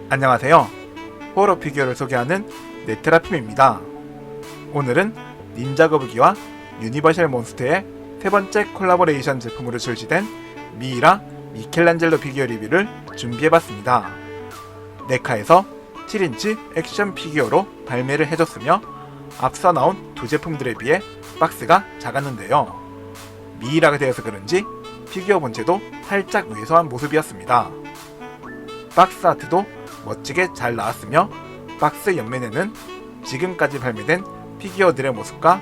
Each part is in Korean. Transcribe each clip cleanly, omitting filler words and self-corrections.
안녕하세요. 호러 피규어를 소개하는 네트라핌입니다. 오늘은 닌자 거북이와 유니버셜 몬스터의 세 번째 콜라보레이션 제품으로 출시된 미이라 미켈란젤로 피규어 리뷰를 준비해봤습니다. 네카에서 7인치 액션 피규어로 발매를 해줬으며 앞서 나온 두 제품들에 비해 박스가 작았는데요. 미이라가 되어서 그런지 피규어 본체도 살짝 왜소한 모습이었습니다. 박스 아트도 멋지게 잘 나왔으며 박스 옆면에는 지금까지 발매된 피규어들의 모습과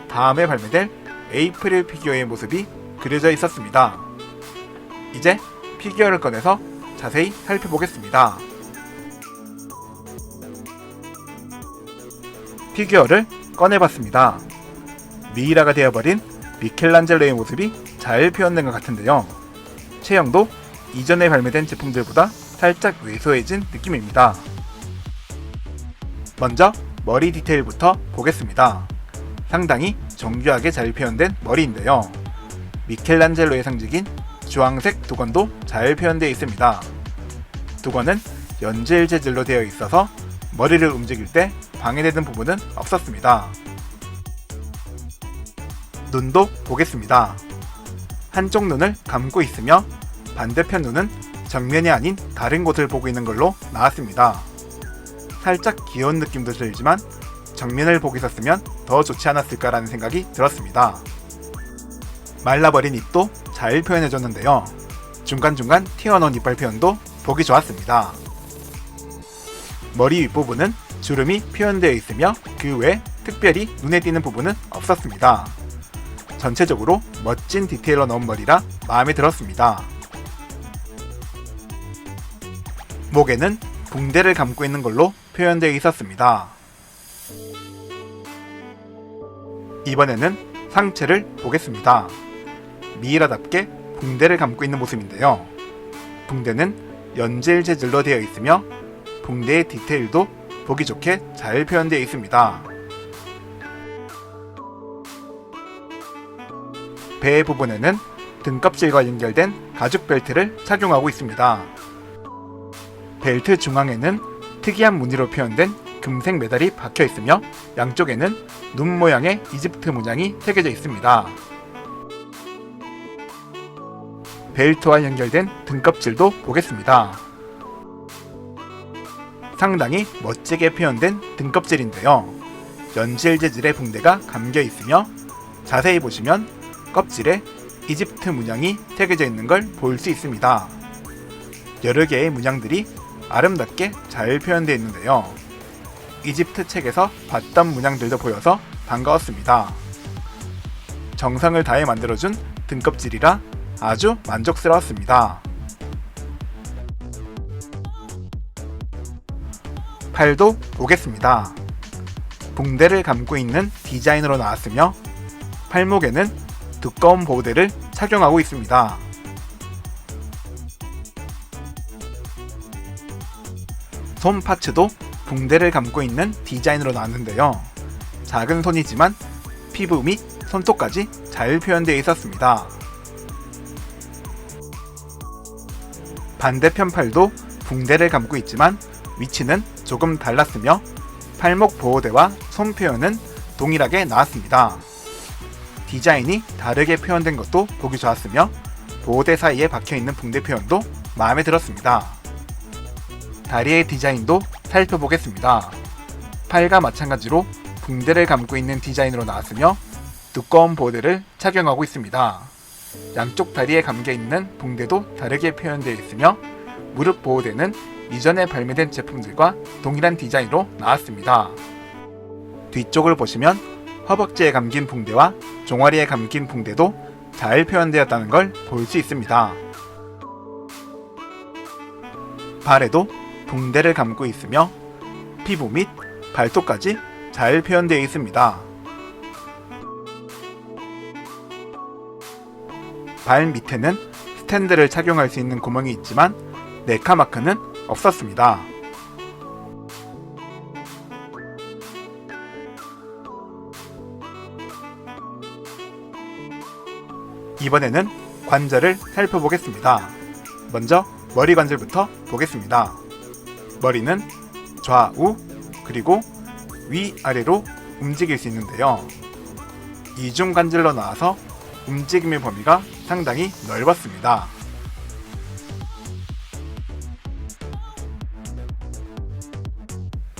다음에 발매될 에이프릴 피규어의 모습이 그려져 있었습니다. 이제 피규어를 꺼내서 자세히 살펴보겠습니다. 피규어를 꺼내봤습니다. 미이라가 되어버린 미켈란젤로의 모습이 잘 표현된 것 같은데요. 체형도 이전에 발매된 제품들보다 살짝 왜소해진 느낌입니다. 먼저 머리 디테일부터 보겠습니다. 상당히 정교하게 잘 표현된 머리인데요. 미켈란젤로의 상징인 주황색 두건도 잘 표현되어 있습니다. 두건은 연질 재질로 되어 있어서 머리를 움직일 때 방해되는 부분은 없었습니다. 눈도 보겠습니다. 한쪽 눈을 감고 있으며 반대편 눈은 정면이 아닌 다른 곳을 보고 있는 걸로 나왔습니다. 살짝 귀여운 느낌도 들지만 정면을 보고 있었으면 더 좋지 않았을까라는 생각이 들었습니다. 말라버린 입도 잘 표현해줬는데요. 중간중간 튀어나온 이빨 표현도 보기 좋았습니다. 머리 윗부분은 주름이 표현되어 있으며 그 외 특별히 눈에 띄는 부분은 없었습니다. 전체적으로 멋진 디테일로 넣은 머리라 마음에 들었습니다. 목에는 붕대를 감고 있는 걸로 표현되어 있었습니다. 이번에는 상체를 보겠습니다. 미이라답게 붕대를 감고 있는 모습인데요. 붕대는 연질 재질로 되어 있으며 붕대의 디테일도 보기 좋게 잘 표현되어 있습니다. 배 부분에는 등껍질과 연결된 가죽 벨트를 착용하고 있습니다. 벨트 중앙에는 특이한 무늬로 표현된 금색 메달이 박혀 있으며 양쪽에는 눈 모양의 이집트 문양이 새겨져 있습니다. 벨트와 연결된 등껍질도 보겠습니다. 상당히 멋지게 표현된 등껍질인데요. 연질 재질의 붕대가 감겨 있으며 자세히 보시면 껍질에 이집트 문양이 새겨져 있는 걸 볼 수 있습니다. 여러 개의 문양들이 아름답게 잘 표현되어 있는데요. 이집트 책에서 봤던 문양들도 보여서 반가웠습니다. 정성을 다해 만들어준 등껍질이라 아주 만족스러웠습니다. 팔도 보겠습니다. 붕대를 감고 있는 디자인으로 나왔으며 팔목에는 두꺼운 보호대를 착용하고 있습니다. 손 파츠도 붕대를 감고 있는 디자인으로 나왔는데요. 작은 손이지만 피부 및 손톱까지 잘 표현되어 있었습니다. 반대편 팔도 붕대를 감고 있지만 위치는 조금 달랐으며 팔목 보호대와 손 표현은 동일하게 나왔습니다. 디자인이 다르게 표현된 것도 보기 좋았으며 보호대 사이에 박혀있는 붕대 표현도 마음에 들었습니다. 다리의 디자인도 살펴보겠습니다. 팔과 마찬가지로 붕대를 감고 있는 디자인으로 나왔으며 두꺼운 보호대를 착용하고 있습니다. 양쪽 다리에 감겨있는 붕대도 다르게 표현되어 있으며 무릎 보호대는 이전에 발매된 제품들과 동일한 디자인으로 나왔습니다. 뒤쪽을 보시면 허벅지에 감긴 붕대와 종아리에 감긴 붕대도 잘 표현되었다는 걸 볼 수 있습니다. 발에도 붕대를 감고 있으며 피부 및 발톱까지 잘 표현되어 있습니다. 발 밑에는 스탠드를 착용할 수 있는 구멍이 있지만 네카 마크는 없었습니다. 이번에는 관절을 살펴보겠습니다. 먼저 머리 관절부터 보겠습니다. 머리는 좌우 그리고 위아래로 움직일 수 있는데요. 이중관절로 나와서 움직임의 범위가 상당히 넓었습니다.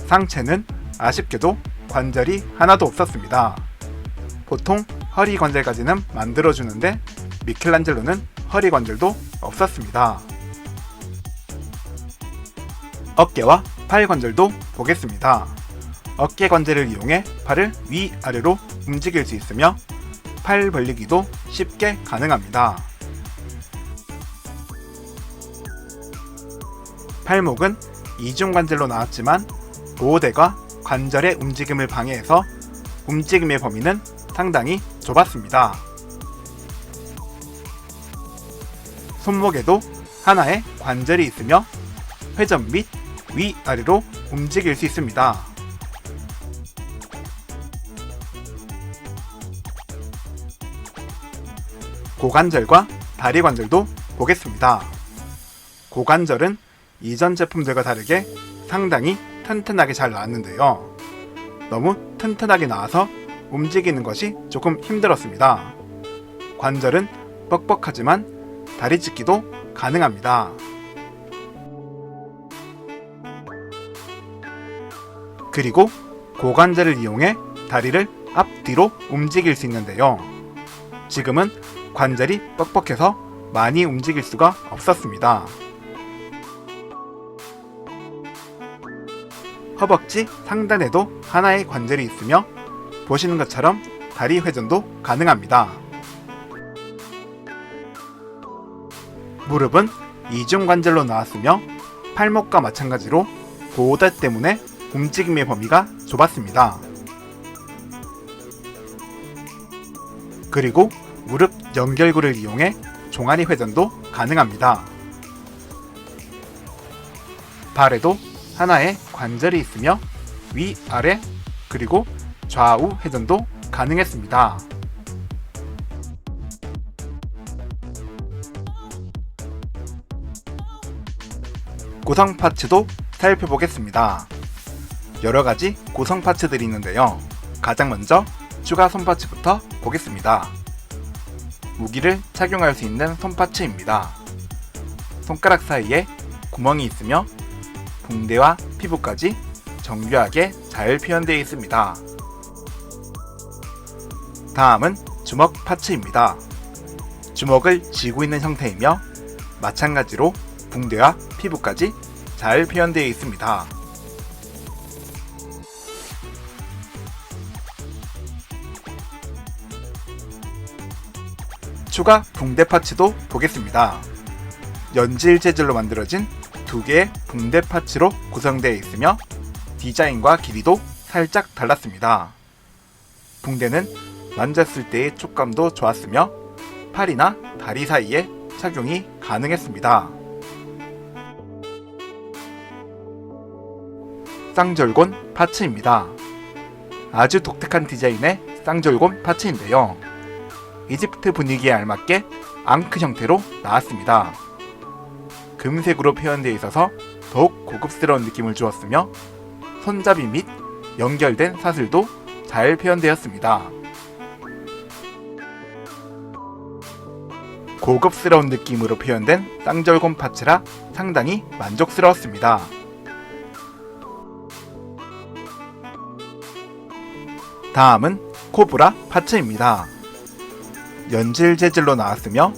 상체는 아쉽게도 관절이 하나도 없었습니다. 보통 허리 관절까지는 만들어주는데 미켈란젤로는 허리 관절도 없었습니다. 어깨와 팔 관절도 보겠습니다. 어깨 관절을 이용해 팔을 위아래로 움직일 수 있으며 팔 벌리기도 쉽게 가능합니다. 팔목은 이중관절로 나왔지만 보호대가 관절의 움직임을 방해해서 움직임의 범위는 상당히 좁았습니다. 손목에도 하나의 관절이 있으며 회전 및 위아래로 움직일 수 있습니다. 고관절과 다리 관절도 보겠습니다. 고관절은 이전 제품들과 다르게 상당히 튼튼하게 잘 나왔는데요. 너무 튼튼하게 나와서 움직이는 것이 조금 힘들었습니다. 관절은 뻑뻑하지만 다리 찢기도 가능합니다. 그리고 고관절을 이용해 다리를 앞뒤로 움직일 수 있는데요. 지금은 관절이 뻑뻑해서 많이 움직일 수가 없었습니다. 허벅지 상단에도 하나의 관절이 있으며 보시는 것처럼 다리 회전도 가능합니다. 무릎은 이중관절로 나왔으며 팔목과 마찬가지로 보호대 때문에 움직임의 범위가 좁았습니다. 그리고 무릎 연결구를 이용해 종아리 회전도 가능합니다. 발에도 하나의 관절이 있으며 위아래 그리고 좌우 회전도 가능했습니다. 구성 파츠도 살펴보겠습니다. 여러가지 구성 파츠들이 있는데요. 가장 먼저 추가 손파츠부터 보겠습니다. 무기를 착용할 수 있는 손파츠입니다. 손가락 사이에 구멍이 있으며 붕대와 피부까지 정교하게 잘 표현되어 있습니다. 다음은 주먹 파츠입니다. 주먹을 쥐고 있는 형태이며 마찬가지로 붕대와 피부까지 잘 표현되어 있습니다. 추가 붕대 파츠도 보겠습니다. 연질 재질로 만들어진 두 개의 붕대 파츠로 구성되어 있으며 디자인과 길이도 살짝 달랐습니다. 붕대는 만졌을 때의 촉감도 좋았으며 팔이나 다리 사이에 착용이 가능했습니다. 쌍절곤 파츠입니다. 아주 독특한 디자인의 쌍절곤 파츠인데요. 이집트 분위기에 알맞게 앙크 형태로 나왔습니다. 금색으로 표현되어 있어서 더욱 고급스러운 느낌을 주었으며 손잡이 및 연결된 사슬도 잘 표현되었습니다. 고급스러운 느낌으로 표현된 쌍절곤 파츠라 상당히 만족스러웠습니다. 다음은 코브라 파츠입니다. 연질 재질로 나왔으며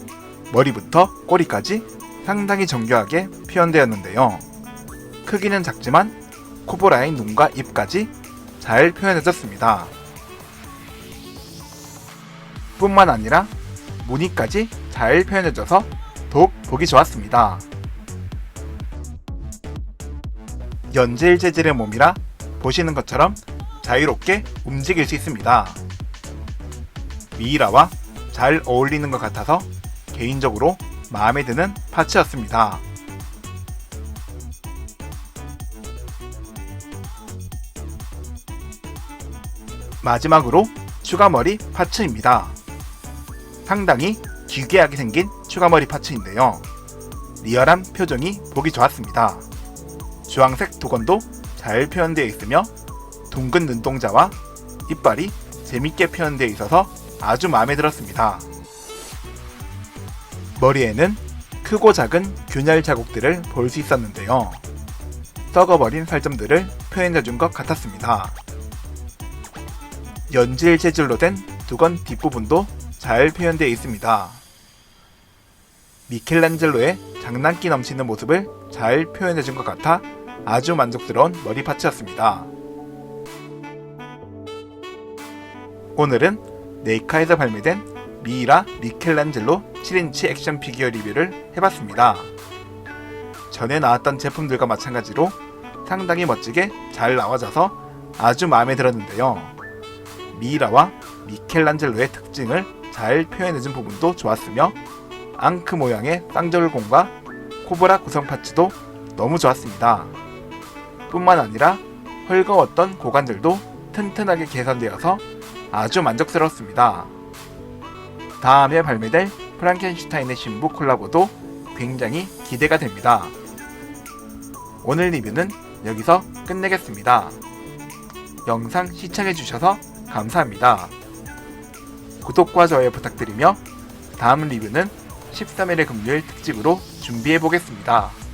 머리부터 꼬리까지 상당히 정교하게 표현되었는데요. 크기는 작지만 코브라의 눈과 입까지 잘 표현해졌습니다. 뿐만 아니라 무늬까지 잘 표현해져서 더욱 보기 좋았습니다. 연질 재질의 몸이라 보시는 것처럼 자유롭게 움직일 수 있습니다. 미이라와 잘 어울리는 것 같아서 개인적으로 마음에 드는 파츠였습니다. 마지막으로 추가머리 파츠입니다. 상당히 기괴하게 생긴 추가머리 파츠인데요. 리얼한 표정이 보기 좋았습니다. 주황색 두건도 잘 표현되어 있으며 둥근 눈동자와 이빨이 재밌게 표현되어 있어서 아주 마음에 들었습니다. 머리에는 크고 작은 균열 자국들을 볼 수 있었는데요. 썩어버린 살점들을 표현해준 것 같았습니다. 연질 재질로 된 두건 뒷부분도 잘 표현되어 있습니다. 미켈란젤로의 장난기 넘치는 모습을 잘 표현해준 것 같아 아주 만족스러운 머리 파츠였습니다. 오늘은 네이카에서 발매된 미이라 미켈란젤로 7인치 액션 피규어 리뷰를 해봤습니다. 전에 나왔던 제품들과 마찬가지로 상당히 멋지게 잘 나와져서 아주 마음에 들었는데요. 미이라와 미켈란젤로의 특징을 잘 표현해준 부분도 좋았으며 앙크 모양의 쌍절곤과 코브라 구성 파츠도 너무 좋았습니다. 뿐만 아니라 헐거웠던 고관절도 튼튼하게 개선되어서 아주 만족스러웠습니다. 다음에 발매될 프랑켄슈타인의 신부 콜라보도 굉장히 기대가 됩니다. 오늘 리뷰는 여기서 끝내겠습니다. 영상 시청해주셔서 감사합니다. 구독과 좋아요 부탁드리며 다음 리뷰는 13일의 금요일 특집으로 준비해보겠습니다.